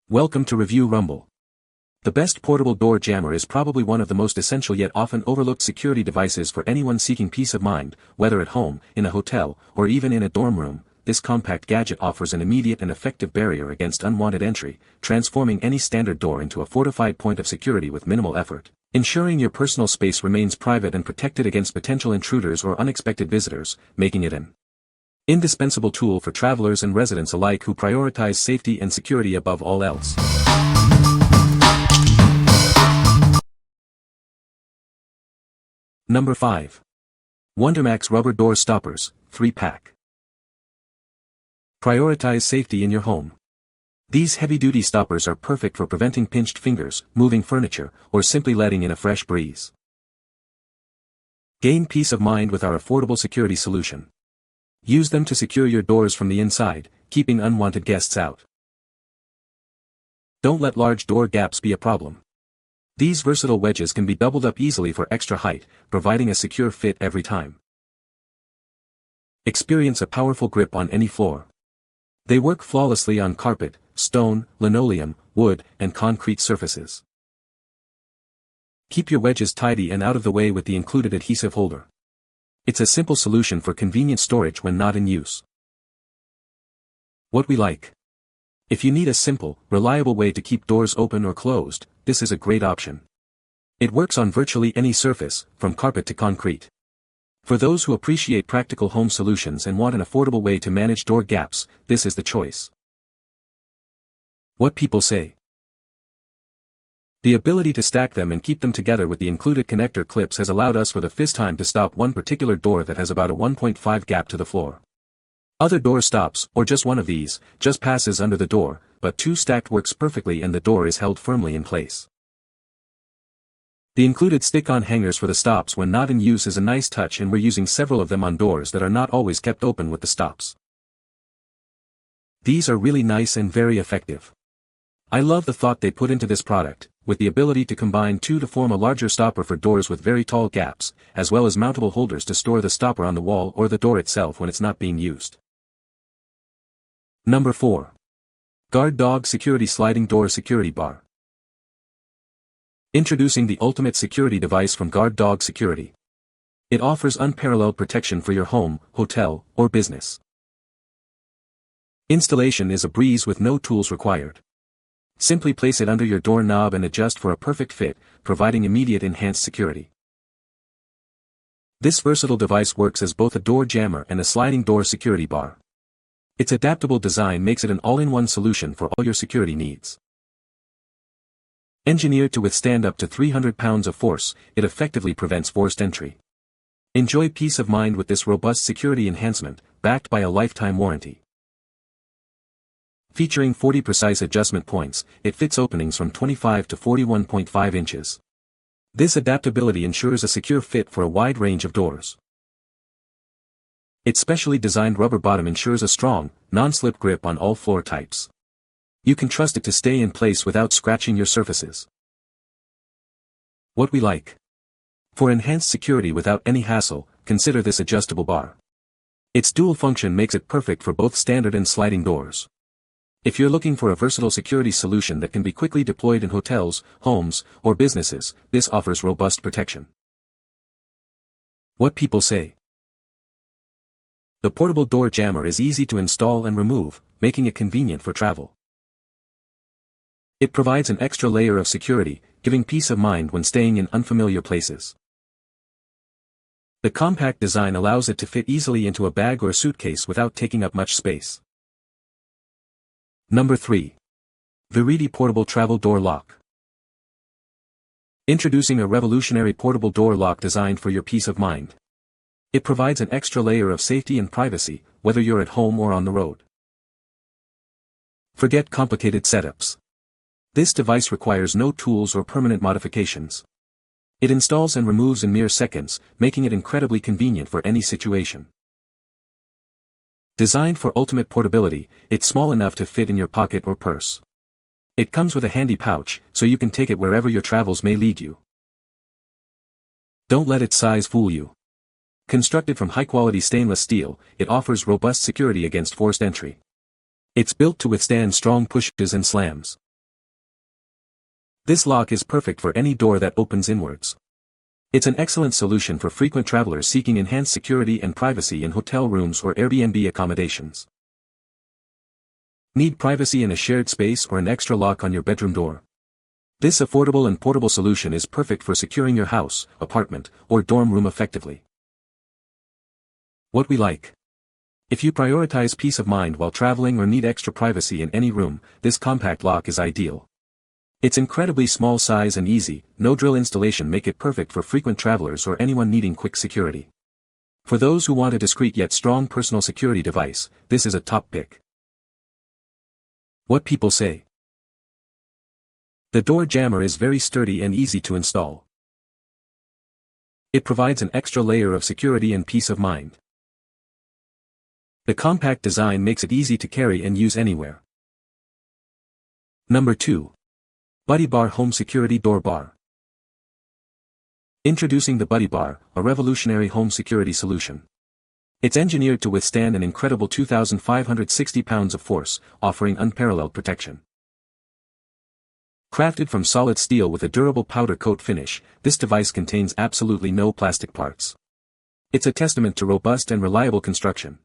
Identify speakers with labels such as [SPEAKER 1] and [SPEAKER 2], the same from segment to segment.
[SPEAKER 1] Welcome to Review Rumble. The best portable door jammer is probably one of the most essential yet often overlooked security devices for anyone seeking peace of mind, whether at home, in a hotel, or even in a dorm room. This compact gadget offers an immediate and effective barrier against unwanted entry, transforming any standard door into a fortified point of security with minimal effort, ensuring your personal space remains private and protected against potential intruders or unexpected visitors, making it an indispensable tool for travelers and residents alike who prioritize safety and security above all else. Number 5. Wundermax Rubber Door Stoppers, 3-pack. Prioritize safety in your home. These heavy-duty stoppers are perfect for preventing pinched fingers, moving furniture, or simply letting in a fresh breeze. Gain peace of mind with our affordable security solution. Use them to secure your doors from the inside, keeping unwanted guests out. Don't let large door gaps be a problem. These versatile wedges can be doubled up easily for extra height, providing a secure fit every time. Experience a powerful grip on any floor. They work flawlessly on carpet, stone, linoleum, wood, and concrete surfaces. Keep your wedges tidy and out of the way with the included adhesive holder. It's a simple solution for convenient storage when not in use. What we like. If you need a simple, reliable way to keep doors open or closed, this is a great option. It works on virtually any surface, from carpet to concrete. For those who appreciate practical home solutions and want an affordable way to manage door gaps, this is the choice. What people say. The ability to stack them and keep them together with the included connector clips has allowed us for the first time to stop one particular door that has about a 1.5 gap to the floor. Other door stops, or just one of these, just passes under the door, but two stacked works perfectly and the door is held firmly in place. The included stick-on hangers for the stops when not in use is a nice touch, and we're using several of them on doors that are not always kept open with the stops. These are really nice and very effective. I love the thought they put into this product, with the ability to combine two to form a larger stopper for doors with very tall gaps, as well as mountable holders to store the stopper on the wall or the door itself when it's not being used. Number 4. Guard Dog Security Sliding Door Security Bar. Introducing the ultimate security device from Guard Dog Security. It offers unparalleled protection for your home, hotel, or business. Installation is a breeze with no tools required. Simply place it under your doorknob and adjust for a perfect fit, providing immediate enhanced security. This versatile device works as both a door jammer and a sliding door security bar. Its adaptable design makes it an all-in-one solution for all your security needs. Engineered to withstand up to 300 pounds of force, it effectively prevents forced entry. Enjoy peace of mind with this robust security enhancement, backed by a lifetime warranty. Featuring 40 precise adjustment points, it fits openings from 25 to 41.5 inches. This adaptability ensures a secure fit for a wide range of doors. Its specially designed rubber bottom ensures a strong, non-slip grip on all floor types. You can trust it to stay in place without scratching your surfaces. What we like. For enhanced security without any hassle, consider this adjustable bar. Its dual function makes it perfect for both standard and sliding doors. If you're looking for a versatile security solution that can be quickly deployed in hotels, homes, or businesses, this offers robust protection. What people say. The portable door jammer is easy to install and remove, making it convenient for travel. It provides an extra layer of security, giving peace of mind when staying in unfamiliar places. The compact design allows it to fit easily into a bag or suitcase without taking up much space. Number 3. VIRIDI Portable Travel Door Lock. Introducing a revolutionary portable door lock designed for your peace of mind. It provides an extra layer of safety and privacy, whether you're at home or on the road. Forget complicated setups. This device requires no tools or permanent modifications. It installs and removes in mere seconds, making it incredibly convenient for any situation. Designed for ultimate portability, it's small enough to fit in your pocket or purse. It comes with a handy pouch, so you can take it wherever your travels may lead you. Don't let its size fool you. Constructed from high-quality stainless steel, it offers robust security against forced entry. It's built to withstand strong pushes and slams. This lock is perfect for any door that opens inwards. It's an excellent solution for frequent travelers seeking enhanced security and privacy in hotel rooms or Airbnb accommodations. Need privacy in a shared space or an extra lock on your bedroom door? This affordable and portable solution is perfect for securing your house, apartment, or dorm room effectively. What we like. If you prioritize peace of mind while traveling or need extra privacy in any room, this compact lock is ideal. Its incredibly small size and easy, no-drill installation make it perfect for frequent travelers or anyone needing quick security. For those who want a discreet yet strong personal security device, this is a top pick. What people say. The door jammer is very sturdy and easy to install. It provides an extra layer of security and peace of mind. The compact design makes it easy to carry and use anywhere. Number 2. Buddybar Home Security Door Bar. Introducing the Buddybar, a revolutionary home security solution. It's engineered to withstand an incredible 2,560 pounds of force, offering unparalleled protection. Crafted from solid steel with a durable powder coat finish, this device contains absolutely no plastic parts. It's a testament to robust and reliable construction.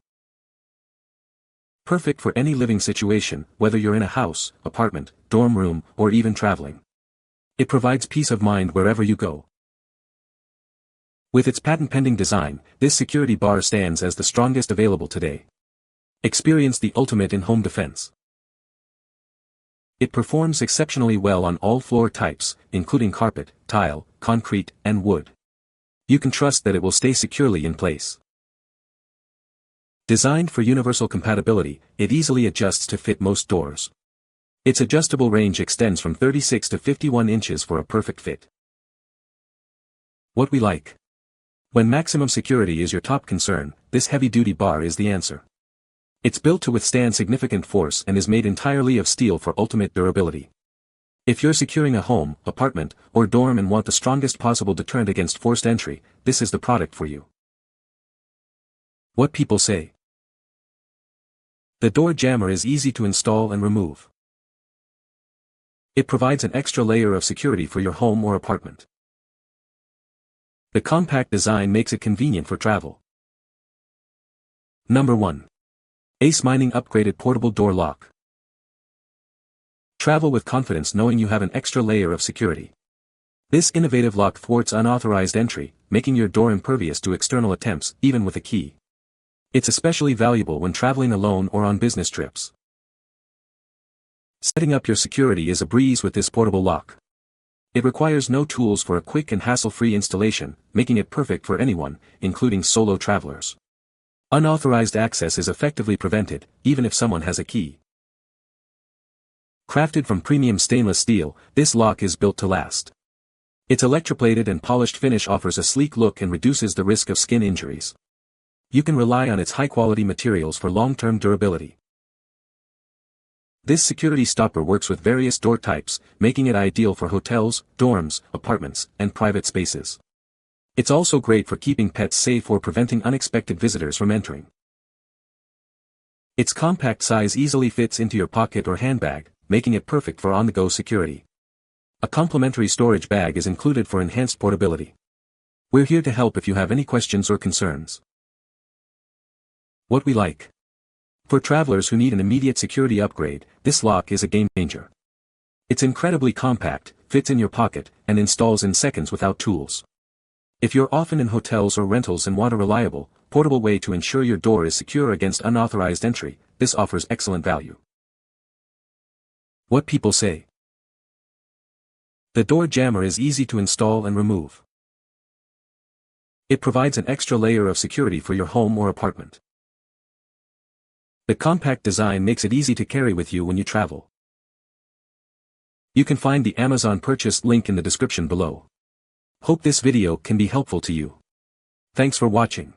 [SPEAKER 1] Perfect for any living situation, whether you're in a house, apartment, dorm room, or even traveling. It provides peace of mind wherever you go. With its patent-pending design, this security bar stands as the strongest available today. Experience the ultimate in home defense. It performs exceptionally well on all floor types, including carpet, tile, concrete, and wood. You can trust that it will stay securely in place. Designed for universal compatibility, it easily adjusts to fit most doors. Its adjustable range extends from 36 to 51 inches for a perfect fit. What we like. When maximum security is your top concern, this heavy-duty bar is the answer. It's built to withstand significant force and is made entirely of steel for ultimate durability. If you're securing a home, apartment, or dorm and want the strongest possible deterrent against forced entry, this is the product for you. What people say. The door jammer is easy to install and remove. It provides an extra layer of security for your home or apartment. The compact design makes it convenient for travel. Number 1. AceMining Upgraded Portable Door Lock. Travel with confidence knowing you have an extra layer of security. This innovative lock thwarts unauthorized entry, making your door impervious to external attempts, even with a key. It's especially valuable when traveling alone or on business trips. Setting up your security is a breeze with this portable lock. It requires no tools for a quick and hassle-free installation, making it perfect for anyone, including solo travelers. Unauthorized access is effectively prevented, even if someone has a key. Crafted from premium stainless steel, this lock is built to last. Its electroplated and polished finish offers a sleek look and reduces the risk of skin injuries. You can rely on its high-quality materials for long-term durability. This security stopper works with various door types, making it ideal for hotels, dorms, apartments, and private spaces. It's also great for keeping pets safe or preventing unexpected visitors from entering. Its compact size easily fits into your pocket or handbag, making it perfect for on-the-go security. A complimentary storage bag is included for enhanced portability. We're here to help if you have any questions or concerns. What we like. For travelers who need an immediate security upgrade, this lock is a game changer. It's incredibly compact, fits in your pocket, and installs in seconds without tools. If you're often in hotels or rentals and want a reliable, portable way to ensure your door is secure against unauthorized entry, this offers excellent value. What people say. The door jammer is easy to install and remove. It provides an extra layer of security for your home or apartment. The compact design makes it easy to carry with you when you travel. You can find the Amazon purchase link in the description below. Hope this video can be helpful to you. Thanks for watching.